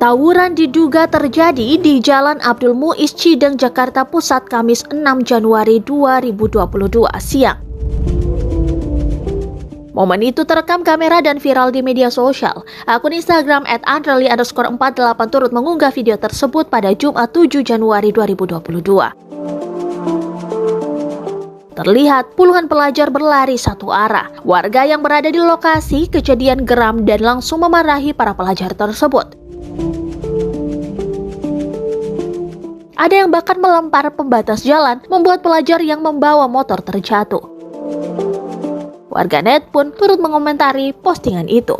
Tawuran diduga terjadi di Jalan Abdul Muiz Cideng, Jakarta Pusat, Kamis 6 Januari 2022 siang. Momen itu terekam kamera dan viral di media sosial. Akun Instagram @andreli_48 turut mengunggah video tersebut pada Jumat 7 Januari 2022. Terlihat puluhan pelajar berlari satu arah. Warga yang berada di lokasi kejadian geram dan langsung memarahi para pelajar tersebut. Ada yang bahkan melempar pembatas jalan, membuat pelajar yang membawa motor terjatuh. Warganet pun turut mengomentari postingan itu.